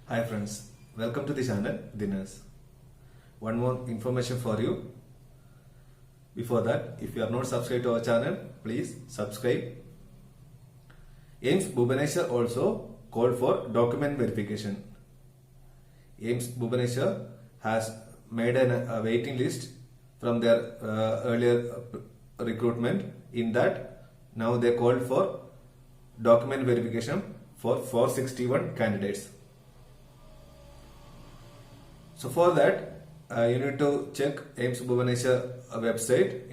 Hi friends, welcome to the channel Dinners. One more information for you. Before that, if you are not subscribed to our channel, please subscribe. AIIMS Bhubaneswar also called for document verification. AIIMS Bhubaneswar has made a waiting list from their earlier recruitment. In that, now they called for document verification for 461 candidates. So for that, you need to check AIIMS Bhubaneswar website.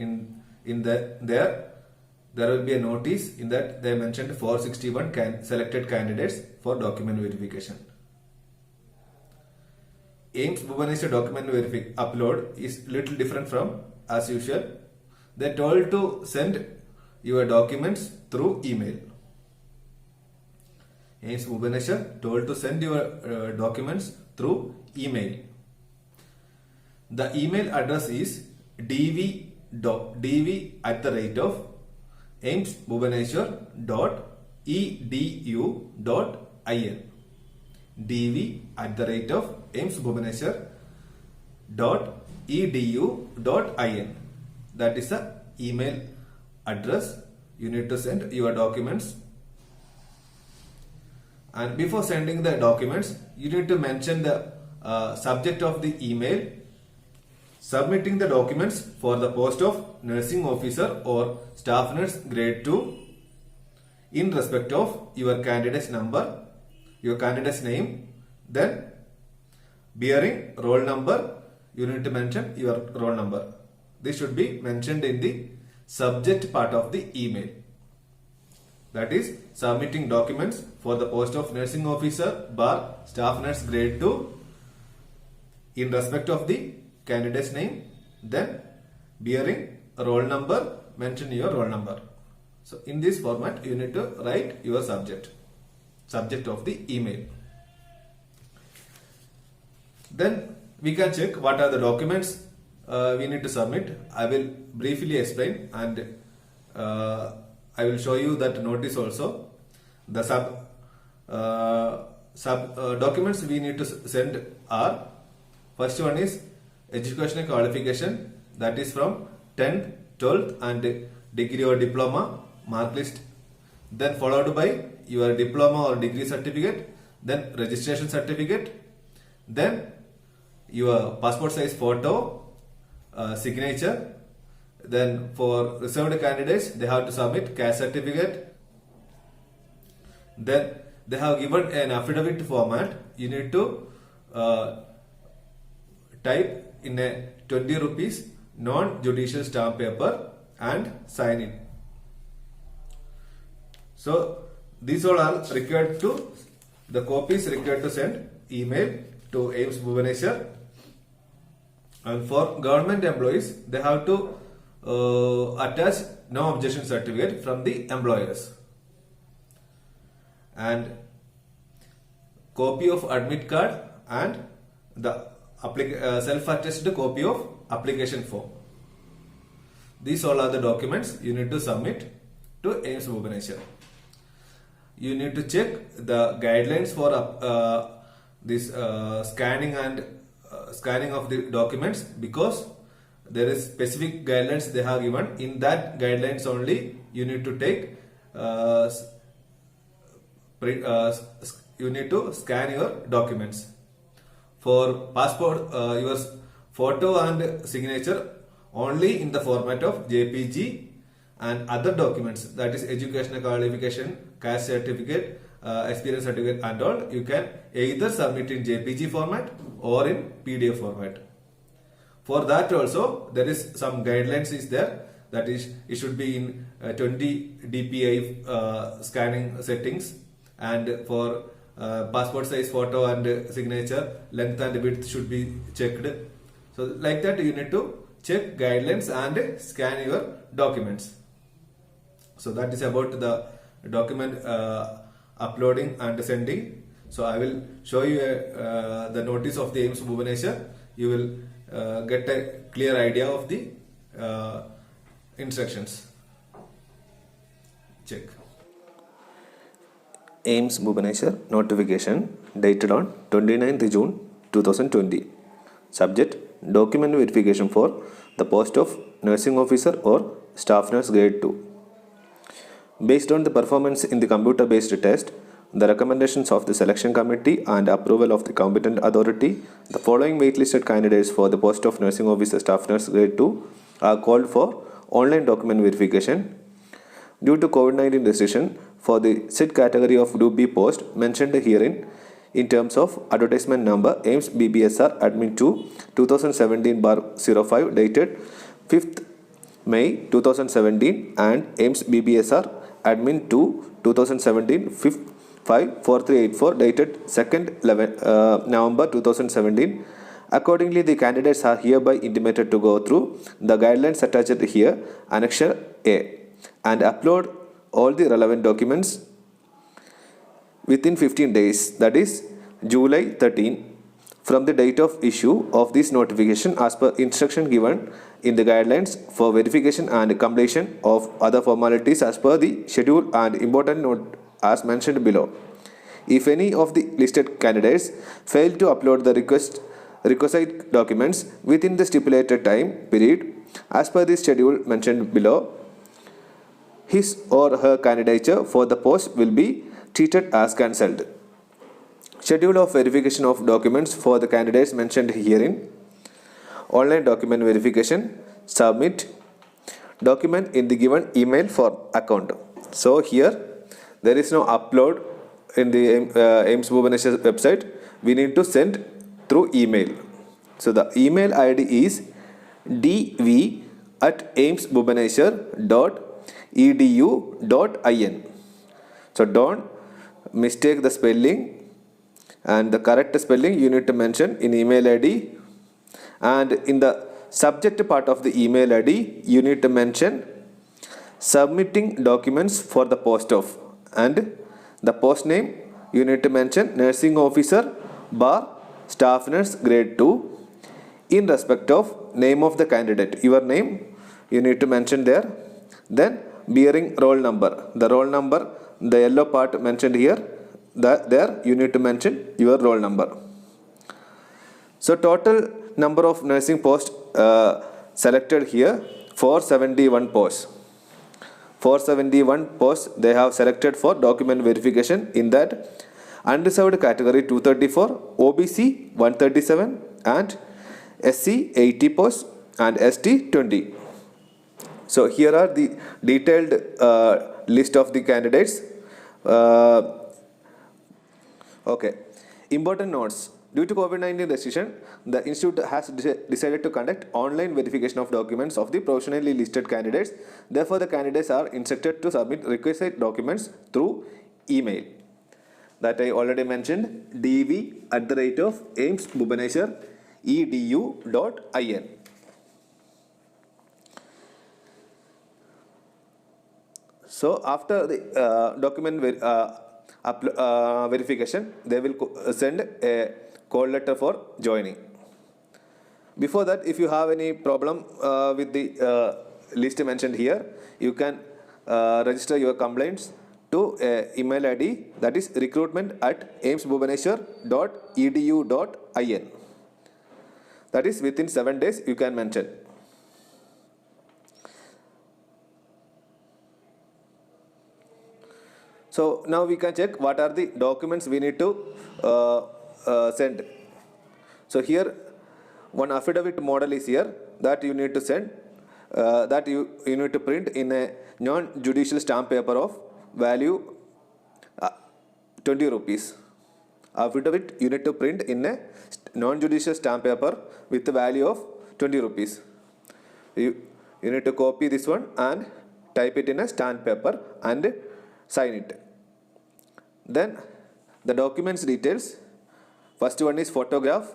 There will be a notice in that they mentioned 461 selected candidates for document verification. AIIMS Bhubaneswar document upload is little different from as usual. They told to send your documents through email. AIIMS Bhubaneswar told to send your documents through email. The email address is dv@aimsbhubaneswar.edu.in dv@aimsbhubaneswar.edu.in. That is the email address. You need to send your documents. And before sending the documents, you need to mention the subject of the email. Submitting the documents for the post of nursing officer or staff nurse grade 2 in respect of your candidate's number, your candidate's name, then bearing roll number, you need to mention your roll number. This should be mentioned in the subject part of the email. That is, submitting documents for the post of nursing officer bar staff nurse grade 2 in respect of the candidate's name, then bearing roll number, mention your roll number. So in this format, you need to write your subject of the email. Then we can check what are the documents we need to submit. I will briefly explain, and I will show you that notice also. The documents we need to send are, first one is educational qualification, that is from 10th, 12th and degree or diploma mark list. Then followed by your diploma or degree certificate, then registration certificate, then your passport size photo, signature. Then for reserved candidates, they have to submit caste certificate. Then they have given an affidavit format. You need to type in a 20 rupees non-judicial stamp paper and sign it. So these all are required to, the copies required to send email to AIIMS Bhubaneswar. And for government employees, they have to attach no objection certificate from the employers, and copy of admit card and the self-attested copy of application form. These all are the documents you need to submit to AIIMS Bhubaneswar. You need to check the guidelines for this scanning of the documents, because there is specific guidelines they have given. In that guidelines only you need to take you need to scan your documents. For passport, your photo and signature only in the format of JPG, and other documents, that is educational qualification, caste certificate, experience certificate and all, you can either submit in JPG format or in PDF format. For that also there is some guidelines is there, that is it should be in 20 dpi scanning settings, and for passport size photo and signature, length and width should be checked. So like that you need to check guidelines and scan your documents. So that is about the document uploading and sending. So I will show you the notice of the AIIMS Bhubaneswar. You will get a clear idea of the instructions. Check. AIMS Bhubaneswar notification dated on 29th June 2020. Subject: document verification for the post of nursing officer or staff nurse grade 2. Based on the performance in the computer-based test, the recommendations of the selection committee and approval of the competent authority, the following waitlisted candidates for the post of nursing officer staff nurse grade 2 are called for online document verification. Due to COVID-19 restriction for the said category of do be post mentioned herein in terms of advertisement number AIMS BBSR admin 2 2017/05 dated 5th May 2017 and AIMS BBSR admin 2 2017 5th 54384 dated 2nd November 2017. Accordingly, the candidates are hereby intimated to go through the guidelines attached here, Annexure A, and upload all the relevant documents within 15 days, that is July 13, from the date of issue of this notification as per instruction given in the guidelines for verification and completion of other formalities as per the schedule and important note as mentioned below. If any of the listed candidates fail to upload the requisite documents within the stipulated time period as per the schedule mentioned below, his or her candidature for the post will be treated as cancelled. Schedule of verification of documents for the candidates mentioned herein. Online document verification. Submit document in the given email for account. So here there is no upload in the AIMS Bhubaneswar website. We need to send through email. So the email ID is dv@aimsbhubaneswar.edu.in. So don't mistake the spelling, and the correct spelling you need to mention in email ID, and in the subject part of the email ID you need to mention submitting documents for the post of, and the post name you need to mention nursing officer bar staff nurse grade 2 in respect of name of the candidate. Your name you need to mention there, then bearing roll number, the roll number, the yellow part mentioned here, there you need to mention your roll number. So total number of nursing posts selected here 471 posts. 471 posts they have selected for document verification. In that, unreserved category 234, OBC 137 and SC 80 posts and ST 20. So here are the detailed list of the candidates. Okay, important notes. Due to COVID-19 restriction, the institute has decided to conduct online verification of documents of the provisionally listed candidates. Therefore, the candidates are instructed to submit requisite documents through email. That I already mentioned, dv@aimsbhubaneswar.edu.in. So after the document verification, they will send a call letter for joining. Before that, if you have any problem with the list mentioned here, you can register your complaints to email ID, that is recruitment@aimsbhubaneswar.edu.in. That is within 7 days you can mention. So now we can check what are the documents we need to send. So here one affidavit model is here that you need to send, that you need to print in a non-judicial stamp paper of value 20 rupees. Affidavit you need to print in a non-judicial stamp paper with the value of 20 rupees. You need to copy this one and type it in a stamp paper and sign it. Then the documents details. First one is photograph,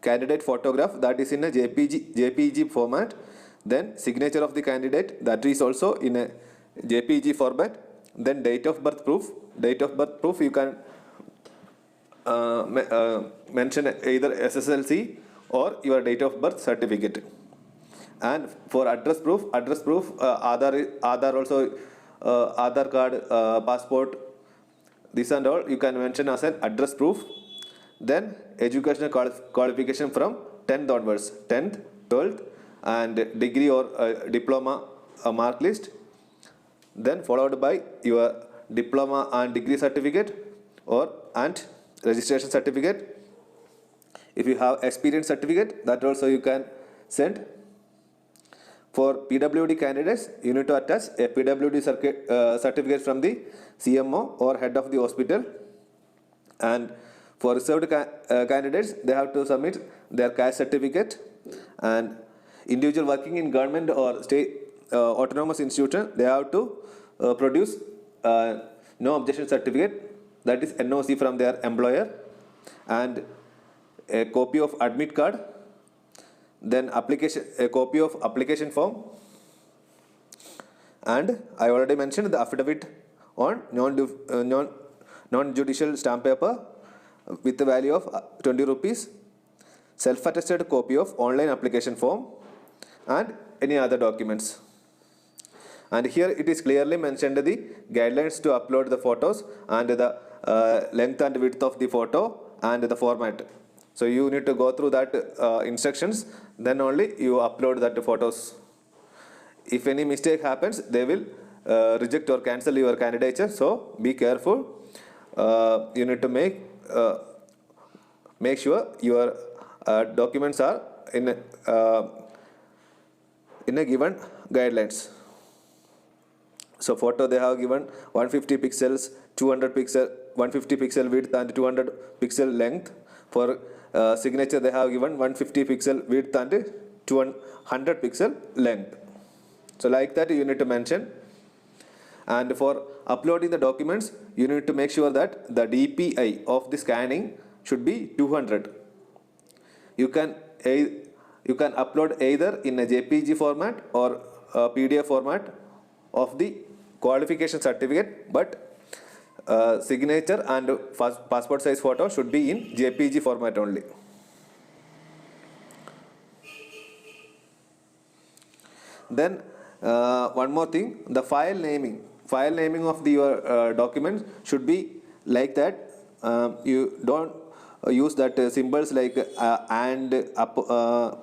candidate photograph, that is in a JPG format. Then signature of the candidate, that is also in a JPG format. Then date of birth proof. Date of birth proof you can mention either SSLC or your date of birth certificate. And for address proof, Aadhaar also, Aadhaar card, passport, this and all you can mention as an address proof. Then educational qualification from 10th onwards, 10th, 12th, and degree or diploma mark list. Then followed by your diploma and degree certificate and registration certificate. If you have experience certificate, that also you can send. For PWD candidates, you need to attach a PWD certificate from the CMO or head of the hospital. And for reserved candidates, they have to submit their caste certificate. And individual working in government or state autonomous institution, they have to produce no objection certificate, that is NOC from their employer, and a copy of admit card, then a copy of application form, and I already mentioned the affidavit on non-judicial stamp paper with the value of 20 rupees, self-attested copy of online application form, and any other documents. And here it is clearly mentioned the guidelines to upload the photos and the length and width of the photo and the format. So you need to go through that instructions, then only you upload that photos. If any mistake happens, they will reject or cancel your candidature. So be careful. You need to make sure your documents are in a given guidelines. So photo they have given 150 pixels, 200 pixel, 150 pixel width and 200 pixel length. For signature they have given 150 pixel width and 200 pixel length. So like that you need to mention. And for uploading the documents, you need to make sure that the DPI of the scanning should be 200. You can upload either in a JPG format or a PDF format of the qualification certificate, but signature and passport size photo should be in JPG format only. Then one more thing, the file naming of your documents should be like that. You don't use that symbols like and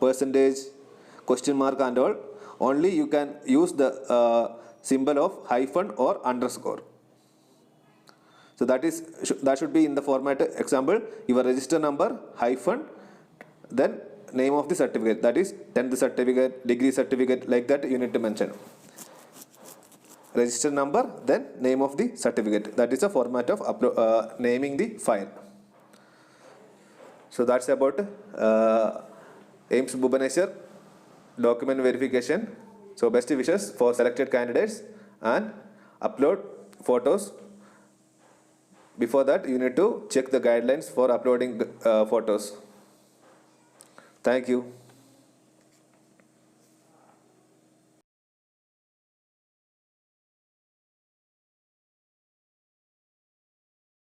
percentage, question mark and all. Only you can use the symbol of hyphen or underscore. So that should be in the format. Example, your register number hyphen, then name of the certificate, that is 10th certificate, degree certificate, like that you need to mention. Register number, then name of the certificate. That is the format of naming the file. So that's about AIIMS Bhubaneswar document verification. So best wishes for selected candidates, and upload photos. Before that, you need to check the guidelines for uploading photos. Thank you.